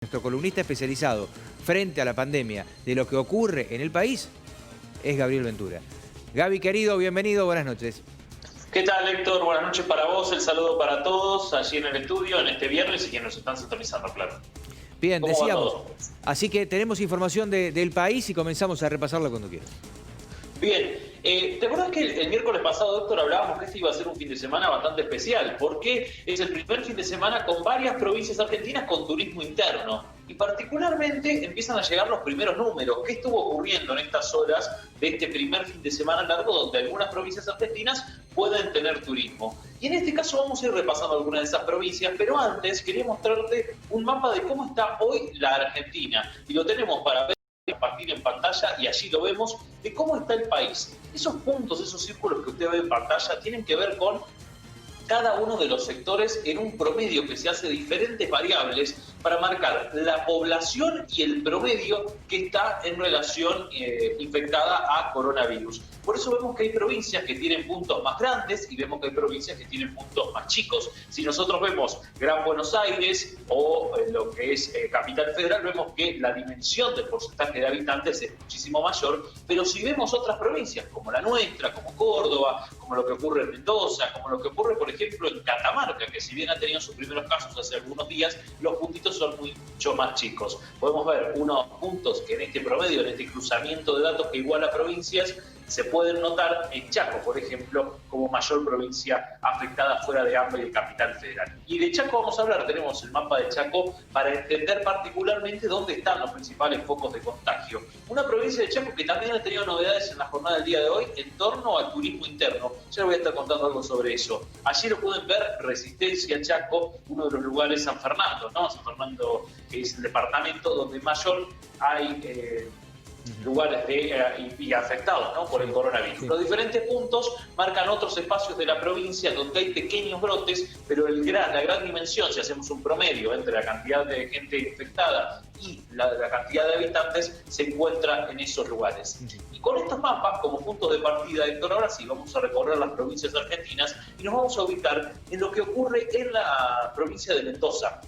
Nuestro columnista especializado frente a la pandemia de lo que ocurre en el país es Gabriel Ventura. Gaby, querido, bienvenido, buenas noches. ¿Qué tal, Héctor? Buenas noches para vos, el saludo para todos allí en el estudio en este viernes y quienes nos están sintonizando, claro. Bien, ¿Cómo va decíamos, todo? así que tenemos información del país y comenzamos a repasarla cuando quieras. Bien, ¿te acuerdas que el miércoles pasado, Héctor, hablábamos que este iba a ser un fin de semana bastante especial? Porque es el primer fin de semana con varias provincias argentinas con turismo interno. Y particularmente empiezan a llegar los primeros números. ¿Qué estuvo ocurriendo en estas horas de este primer fin de semana largo donde algunas provincias argentinas pueden tener turismo? Y en este caso vamos a ir repasando algunas de esas provincias, pero antes quería mostrarte un mapa de cómo está hoy la Argentina. Y lo tenemos para ver, compartir en pantalla, y allí lo vemos de cómo está el país. Esos puntos, esos círculos que usted ve en pantalla tienen que ver con cada uno de los sectores en un promedio que se hace de diferentes variables para marcar la población y el promedio que está en relación infectada a coronavirus. Por eso vemos que hay provincias que tienen puntos más grandes y vemos que hay provincias que tienen puntos más chicos. Si nosotros vemos Gran Buenos Aires o lo que es Capital Federal, vemos que la dimensión del porcentaje de habitantes es muchísimo mayor, pero si vemos otras provincias como la nuestra, como Córdoba, como lo que ocurre en Mendoza, como lo que ocurre, por ejemplo, en Catamarca, que si bien ha tenido sus primeros casos hace algunos días, los puntitos son mucho más chicos. Podemos ver unos puntos que en este promedio, en este cruzamiento de datos que iguala provincias, se pueden notar en Chaco, por ejemplo, como mayor provincia afectada fuera de AMBA y de Capital Federal. Y de Chaco vamos a hablar, tenemos el mapa de Chaco para entender particularmente dónde están los principales focos de contagio. Una provincia de Chaco que también ha tenido novedades en la jornada del día de hoy en torno al turismo interno. Ya les voy a estar contando algo sobre eso. Allí lo pueden ver, Resistencia Chaco, uno de los lugares, San Fernando, ¿no? San Fernando, que es el departamento donde mayor hay lugares y afectados, ¿no?, por el coronavirus. Sí. Los diferentes puntos marcan otros espacios de la provincia donde hay pequeños brotes, pero la gran dimensión, si hacemos un promedio entre la cantidad de gente infectada y la cantidad de habitantes, se encuentra en esos lugares. Y con estos mapas como puntos de partida, Héctor, ahora sí vamos a recorrer las provincias argentinas y nos vamos a ubicar en lo que ocurre en la provincia de Mendoza.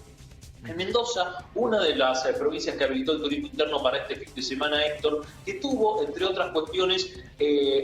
En Mendoza, una de las provincias que habilitó el turismo interno para este fin de semana, Héctor, que tuvo, entre otras cuestiones,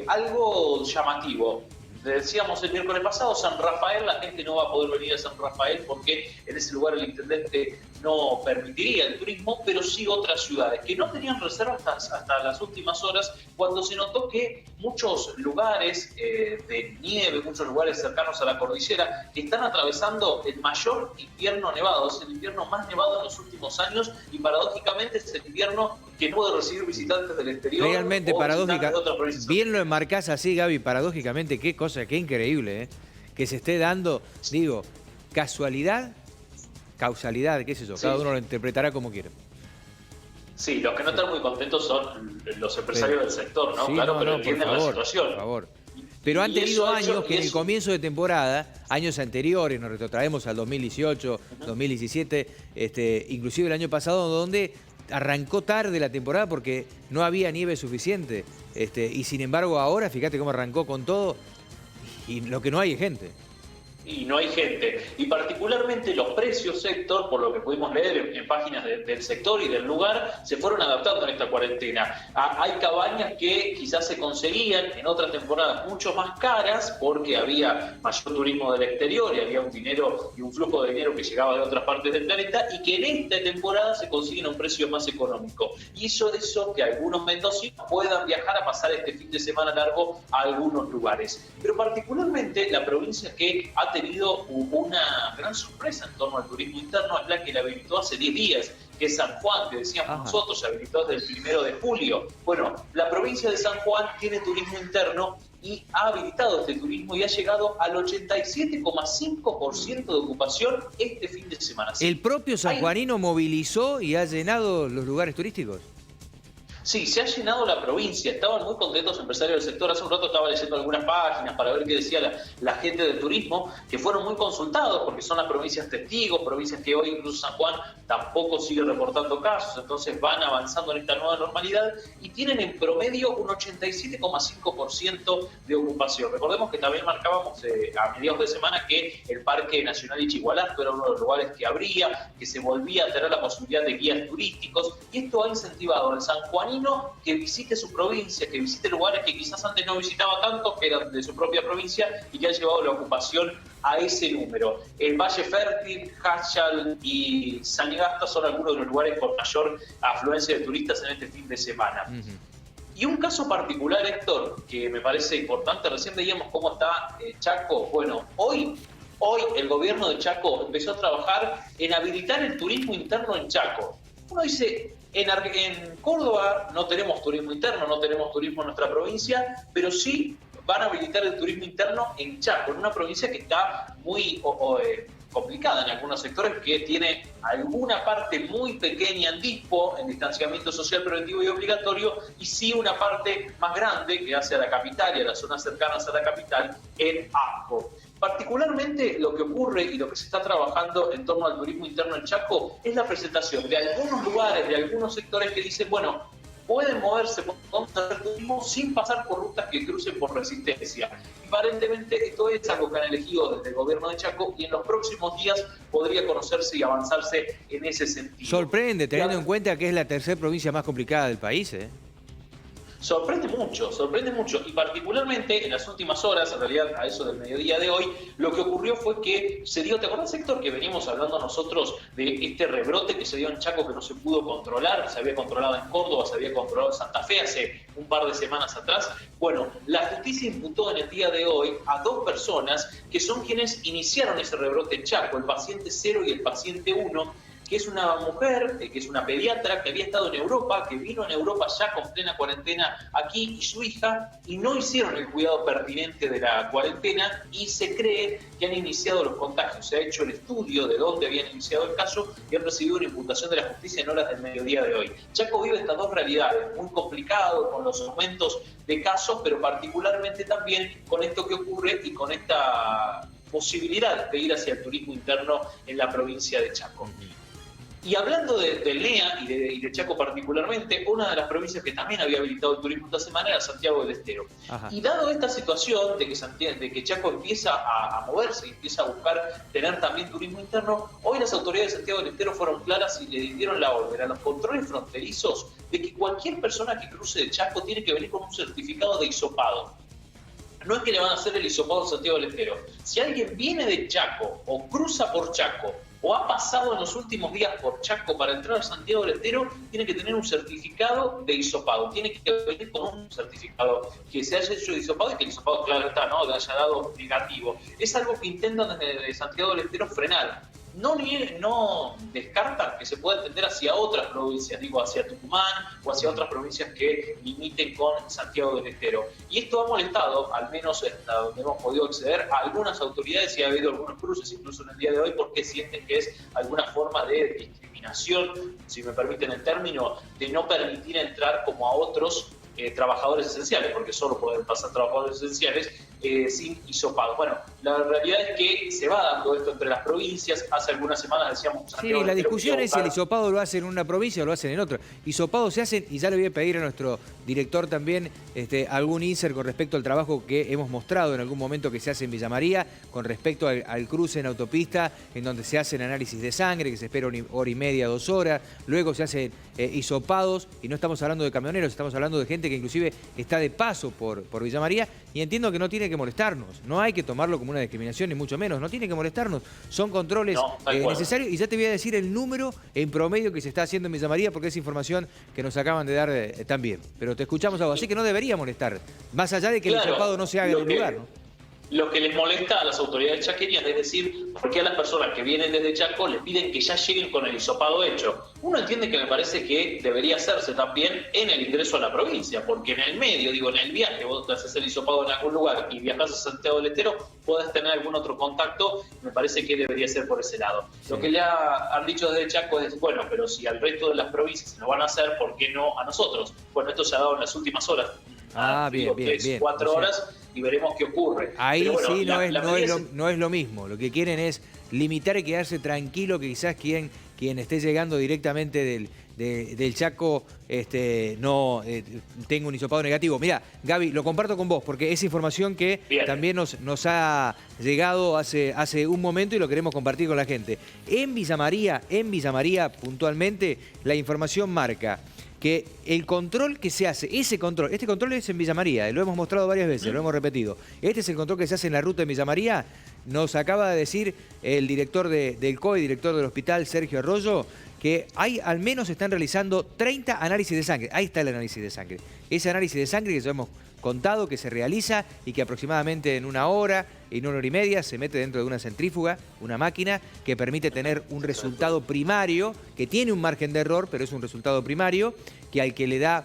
algo llamativo. Decíamos el miércoles pasado, San Rafael, la gente no va a poder venir a San Rafael porque en ese lugar el intendente no permitiría el turismo, pero sí otras ciudades que no tenían reservas hasta las últimas horas, cuando se notó que muchos lugares de nieve, muchos lugares cercanos a la cordillera, están atravesando el mayor invierno nevado. Es el invierno más nevado en los últimos años y paradójicamente es el invierno que no puede recibir visitantes del exterior. Realmente paradójica. Bien lo enmarcás así, Gaby, paradójicamente, qué cosa, qué increíble, ¿eh? Que se esté dando, digo, casualidad, causalidad, qué sé yo, cada uno lo interpretará como quiera. Sí, los que no están muy contentos son los empresarios del sector, ¿no? Sí, claro, no, pero no, entienden la situación. Por favor. Pero han tenido años que en el comienzo de temporada, años anteriores, nos retrotraemos al 2018, 2017, inclusive el año pasado, donde arrancó tarde la temporada porque no había nieve suficiente. Y sin embargo ahora, fíjate cómo arrancó con todo y lo que no hay es gente. Y no hay gente. Y particularmente los precios, Héctor, por lo que pudimos leer en páginas del sector y del lugar, se fueron adaptando en esta cuarentena. Hay cabañas que quizás se conseguían en otras temporadas mucho más caras porque había mayor turismo del exterior y había un dinero y un flujo de dinero que llegaba de otras partes del planeta y que en esta temporada se consiguen a un precio más económico. Y hizo de eso que algunos mendocinos puedan viajar a pasar este fin de semana largo a algunos lugares. Pero particularmente la provincia que ha tenido una gran sorpresa en torno al turismo interno es la que la habilitó hace 10 días, que es San Juan, que decíamos nosotros, se habilitó desde el 1 de julio. Bueno, la provincia de San Juan tiene turismo interno y ha habilitado este turismo y ha llegado al 87,5% de ocupación este fin de semana. ¿El propio sanjuanino movilizó y ha llenado los lugares turísticos? Sí, se ha llenado la provincia, estaban muy contentos los empresarios del sector. Hace un rato estaba leyendo algunas páginas para ver qué decía la gente del turismo, que fueron muy consultados porque son las provincias testigos, provincias que hoy incluso San Juan tampoco sigue reportando casos, entonces van avanzando en esta nueva normalidad y tienen en promedio un 87,5% de ocupación. Recordemos que también marcábamos a mediados de semana que el Parque Nacional Ichigualasto era uno de los lugares que abría, que se volvía a tener la posibilidad de guías turísticos, y esto ha incentivado al sanjuanino que visite su provincia, que visite lugares que quizás antes no visitaba tanto, que eran de su propia provincia, y que han llevado la ocupación a ese número. El Valle Fértil, Hachal y Sanigasta son algunos de los lugares con mayor afluencia de turistas en este fin de semana. Y un caso particular, Héctor, que me parece importante, recién veíamos cómo está Chaco. Bueno, hoy el gobierno de Chaco empezó a trabajar en habilitar el turismo interno en Chaco. Uno dice, en Córdoba no tenemos turismo interno, no tenemos turismo en nuestra provincia, pero sí van a habilitar el turismo interno en Chaco, en una provincia que está muy complicada en algunos sectores, que tiene alguna parte muy pequeña en dispo, en distanciamiento social preventivo y obligatorio, y sí una parte más grande que hace a la capital y a las zonas cercanas a la capital en ASCO. Particularmente lo que ocurre y lo que se está trabajando en torno al turismo interno en Chaco es la presentación de algunos lugares, de algunos sectores que dicen, bueno, pueden moverse, podemos hacer turismo sin pasar por rutas que crucen por Resistencia. Aparentemente esto es algo que han elegido desde el gobierno de Chaco y en los próximos días podría conocerse y avanzarse en ese sentido. Sorprende, teniendo en cuenta que es la tercera provincia más complicada del país, ¿eh? Sorprende mucho, y particularmente en las últimas horas, en realidad a eso del mediodía de hoy, lo que ocurrió fue que se dio, ¿te acordás, Héctor, que venimos hablando nosotros de este rebrote que se dio en Chaco que no se pudo controlar? Se había controlado en Córdoba, se había controlado en Santa Fe hace un par de semanas atrás. Bueno, la justicia imputó en el día de hoy a 2 personas que son quienes iniciaron ese rebrote en Chaco, el paciente 0 y el paciente 1, que es una mujer, que es una pediatra, que había estado en Europa, que vino en Europa ya con plena cuarentena aquí, y su hija, y no hicieron el cuidado pertinente de la cuarentena, y se cree que han iniciado los contagios. Se ha hecho el estudio de dónde habían iniciado el caso y han recibido una imputación de la justicia en horas del mediodía de hoy. Chaco vive estas 2 realidades, muy complicado, con los aumentos de casos, pero particularmente también con esto que ocurre y con esta posibilidad de ir hacia el turismo interno en la provincia de Chaco. Y hablando del NEA y de Chaco particularmente, una de las provincias que también había habilitado el turismo esta semana era Santiago del Estero. Ajá. Y dado esta situación de que Chaco empieza a moverse y empieza a buscar tener también turismo interno, hoy las autoridades de Santiago del Estero fueron claras y le dieron la orden a los controles fronterizos de que cualquier persona que cruce de Chaco tiene que venir con un certificado de hisopado. No es que le van a hacer el hisopado a Santiago del Estero. Si alguien viene de Chaco o cruza por Chaco o ha pasado en los últimos días por Chaco para entrar a Santiago del Estero, tiene que tener un certificado de hisopado. Tiene que venir con un certificado que se haya hecho de hisopado y que el hisopado, claro está, ¿no?, le haya dado negativo. Es algo que intentan desde Santiago del Estero frenar. No descartan que se pueda extender hacia otras provincias, digo, hacia Tucumán o hacia otras provincias que limiten con Santiago del Estero. Y esto ha molestado, al menos hasta donde hemos podido acceder, a algunas autoridades, y ha habido algunos cruces incluso en el día de hoy, porque sienten que es alguna forma de discriminación, si me permiten el término, de no permitir entrar como a otros trabajadores esenciales, porque solo pueden pasar trabajadores esenciales sin hisopado. Bueno, la realidad es que se va dando esto entre las provincias. Hace algunas semanas decíamos... Sí, la discusión es si el hisopado lo hacen en una provincia o lo hacen en otra. Hisopados se hacen, y ya le voy a pedir a nuestro director también algún insert con respecto al trabajo que hemos mostrado en algún momento que se hace en Villa María, con respecto al cruce en autopista, en donde se hacen análisis de sangre, que se espera 1 hora y media, 2 horas, luego se hacen hisopados, y no estamos hablando de camioneros, estamos hablando de gente que inclusive está de paso por Villa María, y entiendo que no tiene que molestarnos, no hay que tomarlo como una discriminación, ni mucho menos, no tiene que molestarnos, son controles necesarios, y ya te voy a decir el número en promedio que se está haciendo en Villa María, porque es información que nos acaban de dar también, pero te escuchamos algo, así que no debería molestar, más allá de que el hisopado no se haga en el lugar, ¿no? lo que les molesta a las autoridades chaqueñas, es decir, por qué a las personas que vienen desde Chaco les piden que ya lleguen con el hisopado hecho. Uno entiende que me parece que debería hacerse también en el ingreso a la provincia, porque en el medio, digo, en el viaje, vos te haces el hisopado en algún lugar y viajas a Santiago del Estero, podés tener algún otro contacto, me parece que debería ser por ese lado. Sí. Lo que le han dicho desde Chaco es, bueno, pero si al resto de las provincias se lo van a hacer, ¿por qué no a nosotros? Bueno, esto se ha dado en las últimas horas. Bien, 4 horas y veremos qué ocurre. Ahí bueno, sí no es lo mismo. Lo que quieren es limitar y quedarse tranquilo, que quizás quien esté llegando directamente del Chaco no tenga un hisopado negativo. Mirá, Gaby, lo comparto con vos porque es información que también nos ha llegado hace un momento y lo queremos compartir con la gente. En Villa María puntualmente, la información marca que el control que se hace, este control es en Villa María, lo hemos mostrado varias veces, lo hemos repetido. Este es el control que se hace en la ruta de Villa María. Nos acaba de decir el director del COE, director del hospital, Sergio Arroyo, que al menos están realizando 30 análisis de sangre. Ahí está el análisis de sangre. Ese análisis de sangre que ya hemos contado que se realiza y que aproximadamente en 1 hora, en 1 hora y media, se mete dentro de una centrífuga, una máquina que permite tener un resultado primario, que tiene un margen de error, pero es un resultado primario, que al que le da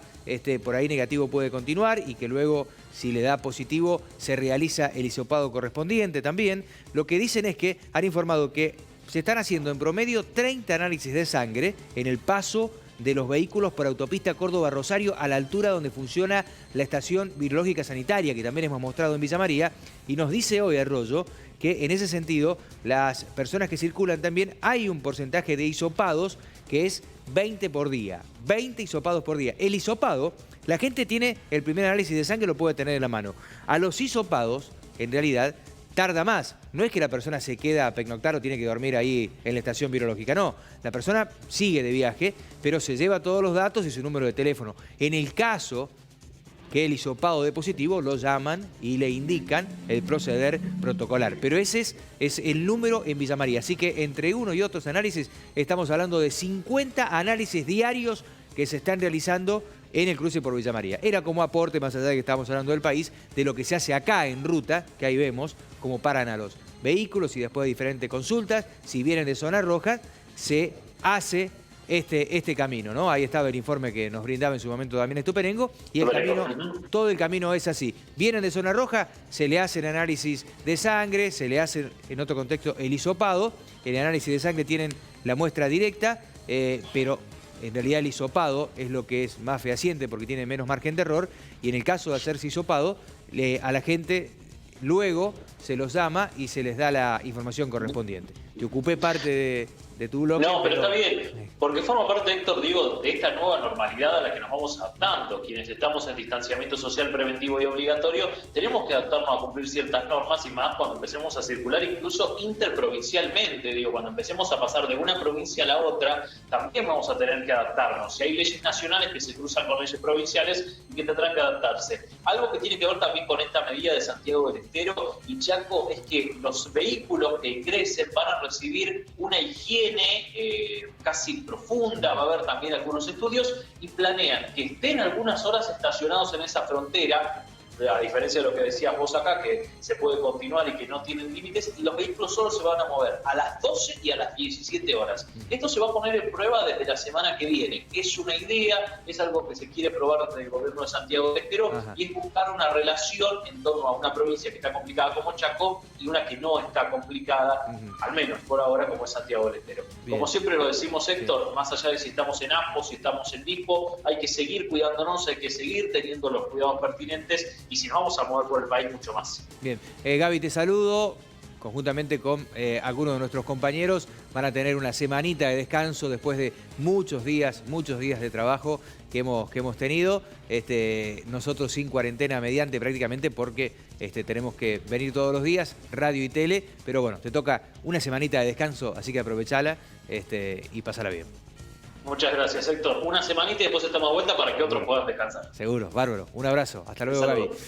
por ahí negativo puede continuar y que luego, si le da positivo, se realiza el hisopado correspondiente también. Lo que dicen es que han informado que se están haciendo en promedio 30 análisis de sangre en el paso de los vehículos por autopista Córdoba-Rosario a la altura donde funciona la estación virológica sanitaria, que también hemos mostrado en Villa María, y nos dice hoy Arroyo que en ese sentido las personas que circulan también hay un porcentaje de hisopados que es 20 por día, 20 hisopados por día. El hisopado, la gente tiene el primer análisis de sangre, lo puede tener en la mano. A los hisopados, en realidad, tarda más. No es que la persona se queda a pernoctar o tiene que dormir ahí en la estación virológica, no. La persona sigue de viaje, pero se lleva todos los datos y su número de teléfono. En el caso que el hisopado dé positivo, lo llaman y le indican el proceder protocolar. Pero ese es el número en Villa María. Así que entre uno y otros análisis estamos hablando de 50 análisis diarios que se están realizando en el cruce por Villa María. Era como aporte, más allá de que estamos hablando del país, de lo que se hace acá en ruta, que ahí vemos cómo paran a los vehículos y después de diferentes consultas, si vienen de zona roja, se hace este camino, ¿no? Ahí estaba el informe que nos brindaba en su momento también Estuperengo, y el camino, todo el camino es así. Vienen de zona roja, se le hacen análisis de sangre, se le hace, en otro contexto, el hisopado. En el análisis de sangre tienen la muestra directa, pero en realidad el hisopado es lo que es más fehaciente porque tiene menos margen de error, y en el caso de hacerse hisopado, a la gente luego se los llama y se les da la información correspondiente. Te ocupé parte de tu bloque. No, pero está bien, porque forma parte, Héctor, digo, de esta nueva normalidad a la que nos vamos adaptando. Quienes estamos en distanciamiento social preventivo y obligatorio, tenemos que adaptarnos a cumplir ciertas normas, y más cuando empecemos a circular incluso interprovincialmente. Digo, cuando empecemos a pasar de una provincia a la otra, también vamos a tener que adaptarnos. Si hay leyes nacionales que se cruzan con leyes provinciales y que tendrán que adaptarse. Algo que tiene que ver también con esta medida de Santiago del Estero y Chaco es que los vehículos que ingresen van a recibir una higiene casi profunda. Va a haber también algunos estudios y planean que estén algunas horas estacionados en esa frontera, a diferencia de lo que decías vos acá, que se puede continuar y que no tienen límites, y los vehículos solo se van a mover a las 12 y a las 17 horas. Esto se va a poner en prueba desde la semana que viene. Es una idea, es algo que se quiere probar desde el gobierno de Santiago del Estero, y es buscar una relación en torno a una provincia que está complicada como Chaco y una que no está complicada, al menos por ahora, como es Santiago del Estero. Bien. Como siempre lo decimos, Héctor, más allá de si estamos en ASPO, si estamos en DISPO, hay que seguir cuidándonos, hay que seguir teniendo los cuidados pertinentes, y si nos vamos a mover por el país, mucho más. Bien, Gaby, te saludo. Conjuntamente con algunos de nuestros compañeros van a tener una semanita de descanso después de muchos días de trabajo que hemos tenido. Nosotros sin cuarentena mediante prácticamente, porque tenemos que venir todos los días, radio y tele, pero bueno, te toca una semanita de descanso, así que aprovechala y pasala bien. Muchas gracias, Héctor. Una semanita y después estamos de vuelta para que otros puedan descansar. Seguro, bárbaro. Un abrazo. Hasta luego, Gaby.